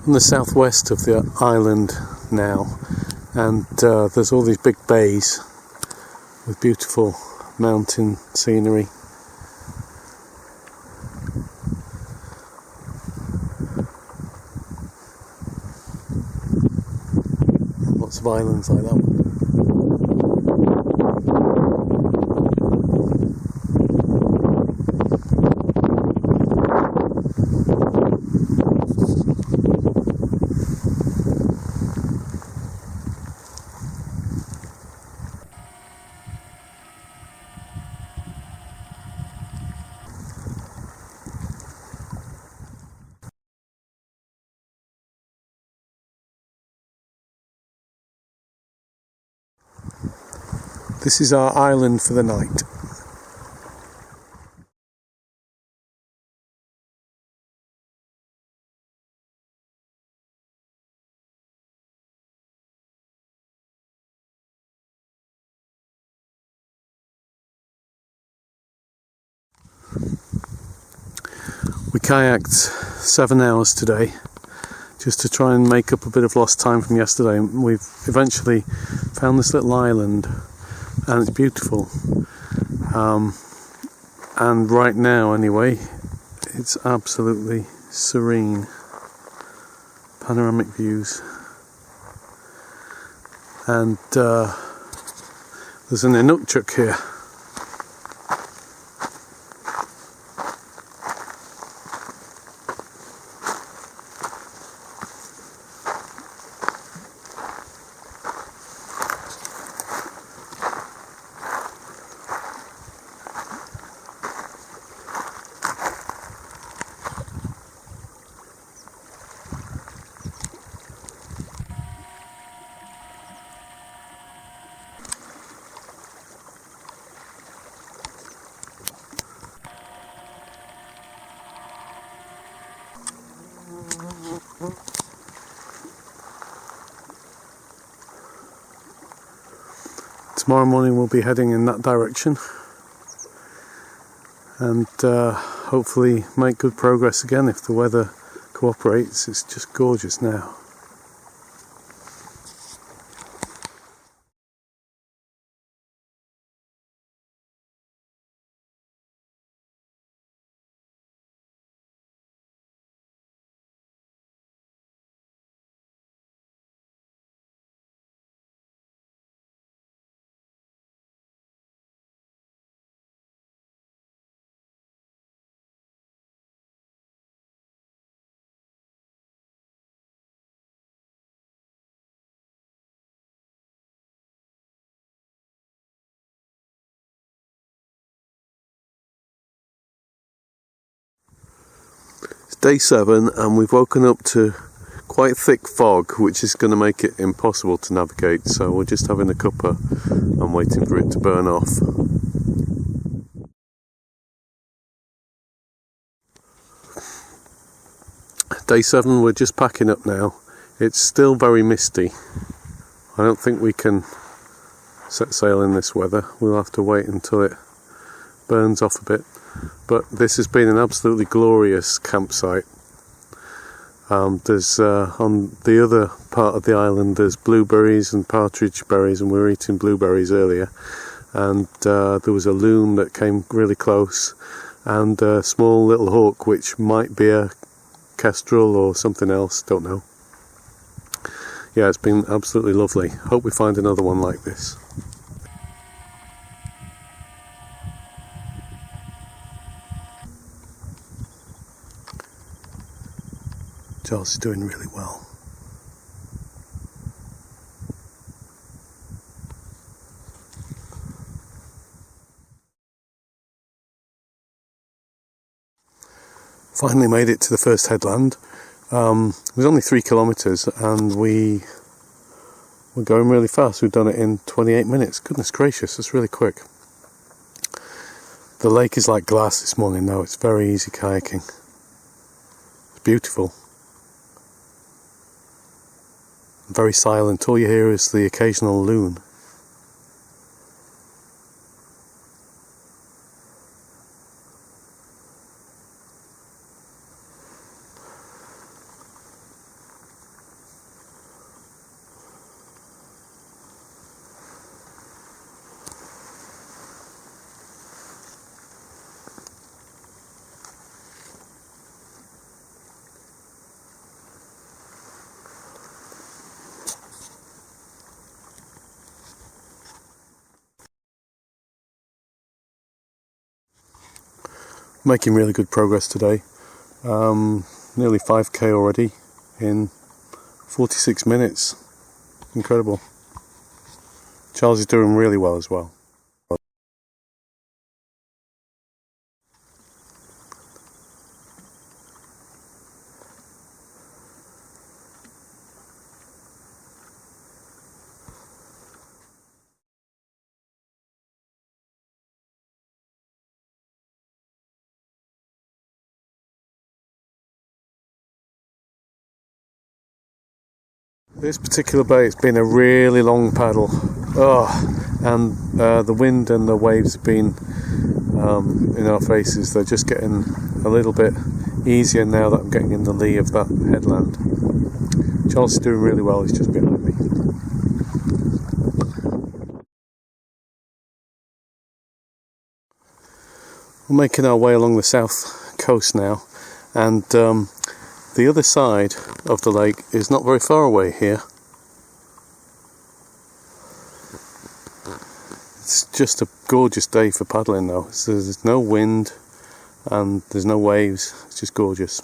on the southwest of the island now, and there's all these big bays with beautiful mountain scenery. Lots of islands like that one. This is our island for the night. We kayaked 7 hours today just to try and make up a bit of lost time from yesterday. We've eventually found this little island and it's beautiful, and right now anyway it's absolutely serene. Panoramic views, and there's an inukchuk here. Tomorrow morning we'll be heading in that direction and hopefully make good progress again if the weather cooperates. It's just gorgeous now. It's day 7 and we've woken up to quite thick fog, which is going to make it impossible to navigate, so we're just having a cuppa and waiting for it to burn off. Day 7, we're just packing up now. It's still very misty. I don't think we can set sail in this weather. We'll have to wait until it burns off a bit. But this has been an absolutely glorious campsite. There's on the other part of the island there's blueberries and partridge berries, and we were eating blueberries earlier, and there was a loon that came really close, and a small little hawk which might be a kestrel or something else, don't know. Yeah, it's been absolutely lovely. Hope we find another one like this. Charles is doing really well. Finally made it to the first headland. It was only 3 kilometres and we were going really fast. We've done it in 28 minutes. Goodness gracious, that's really quick. The lake is like glass this morning though. It's very easy kayaking. It's beautiful. Very silent. All you hear is the occasional loon. Making really good progress today. Nearly 5k already in 46 minutes. Incredible. Charles is doing really well as well. This particular bay, it's been a really long paddle, and the wind and the waves have been in our faces. They're just getting a little bit easier now that I'm getting in the lee of that headland. Charles is doing really well, he's just behind me. We're making our way along the south coast now, and the other side of the lake is not very far away here. It's just a gorgeous day for paddling though. So there's no wind and there's no waves, it's just gorgeous.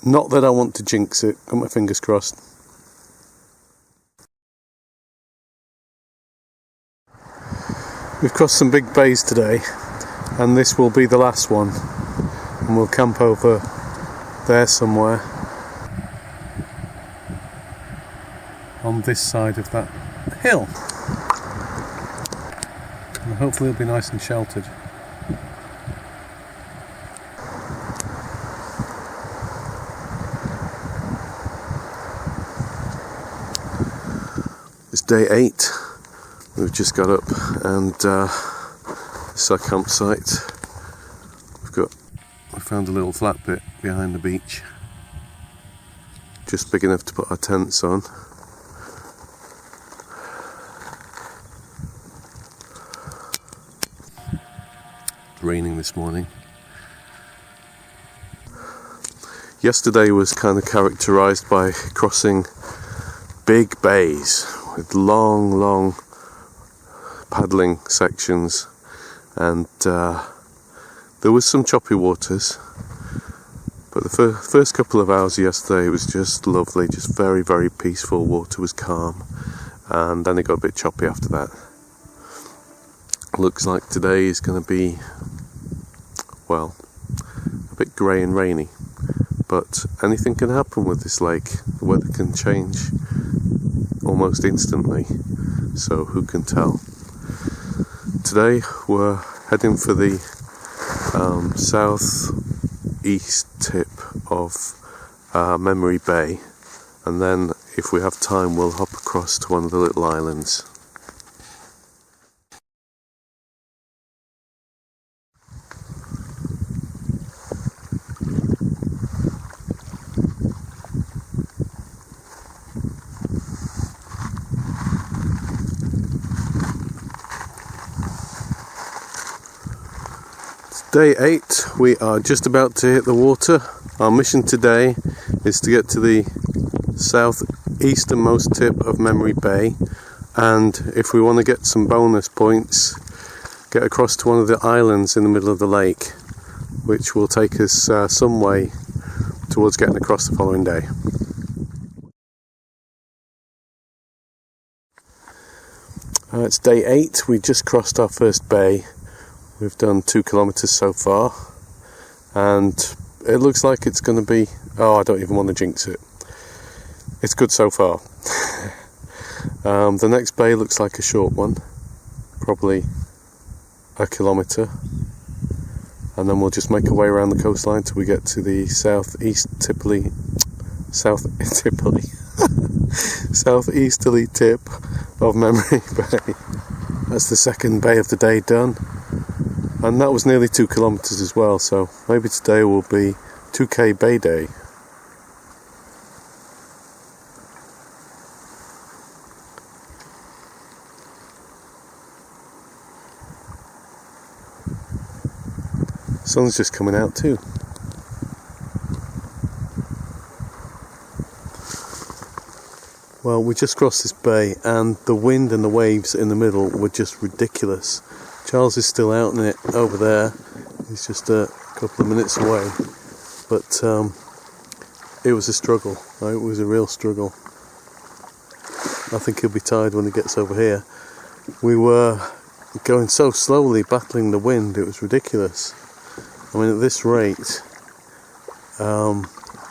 Not that I want to jinx it, got my fingers crossed. We've crossed some big bays today and this will be the last one, and we'll camp over there somewhere on this side of that hill, and hopefully it'll be nice and sheltered. It's day 8. We've just got up and this is our campsite. We found a little flat bit behind the beach, just big enough to put our tents on. It's raining this morning. Yesterday was kind of characterised by crossing big bays with long paddling sections, and there was some choppy waters, but the first couple of hours yesterday was just lovely, just very peaceful. Water was calm, and then it got a bit choppy after that. Looks like today is going to be, well, a bit grey and rainy, but anything can happen with this lake. The weather can change almost instantly, so who can tell. Today we're heading for the south-east tip of Memory Bay, and then if we have time we'll hop across to one of the little islands. Day 8, we are just about to hit the water. Our mission today is to get to the southeasternmost tip of Memory Bay, and if we want to get some bonus points, get across to one of the islands in the middle of the lake, which will take us some way towards getting across the following day. It's day 8, we just crossed our first bay. We've done 2 kilometres so far, and it looks like it's going to be, I don't even want to jinx it. It's good so far. The next bay looks like a short one, probably 1 kilometre, and then we'll just make our way around the coastline till we get to the southeasterly tip of Memory Bay. That's the second bay of the day done. And that was nearly 2 kilometres as well, so maybe today will be 2k bay day. Sun's just coming out too. Well, we just crossed this bay and the wind and the waves in the middle were just ridiculous. Charles is still out in it over there. He's just a couple of minutes away, but it was a struggle. It was a real struggle. I think he'll be tired when he gets over here. We were going so slowly, battling the wind, it was ridiculous. I mean, at this rate,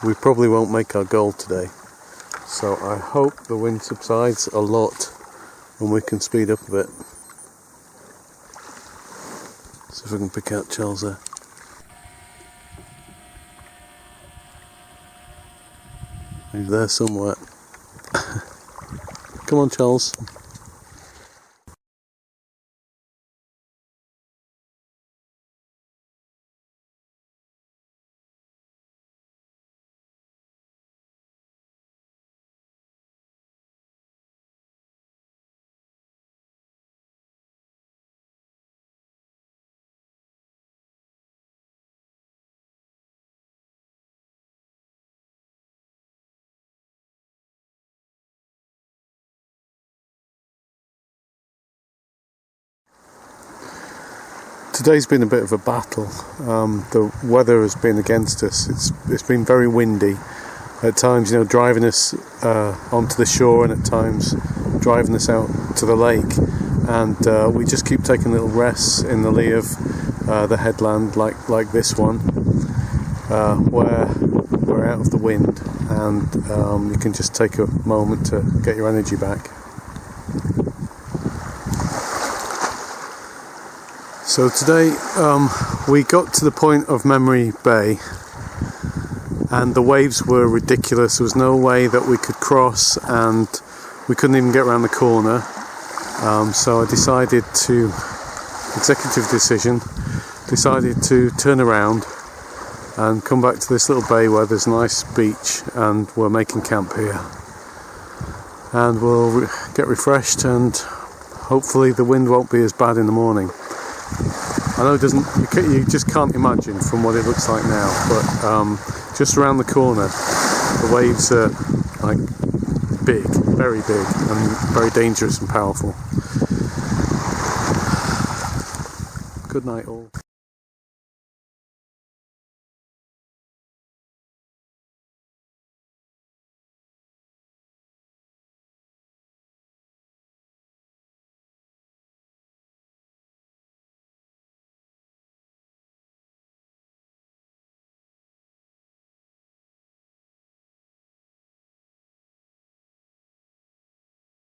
we probably won't make our goal today. So I hope the wind subsides a lot and we can speed up a bit. See if I can pick out Charles there. He's there somewhere. Come on, Charles. Today's been a bit of a battle. The weather has been against us. It's been very windy. At times, driving us onto the shore, and at times driving us out to the lake. And we just keep taking little rests in the lee of the headland, like this one, where we're out of the wind, and you can just take a moment to get your energy back. So today we got to the point of Memory Bay, and the waves were ridiculous. There was no way that we could cross, and we couldn't even get around the corner. So I decided to turn around and come back to this little bay where there's a nice beach, and we're making camp here. And we'll get refreshed, and hopefully the wind won't be as bad in the morning. I know you just can't imagine from what it looks like now, but just around the corner the waves are like big, very big, and very dangerous and powerful. Good night all.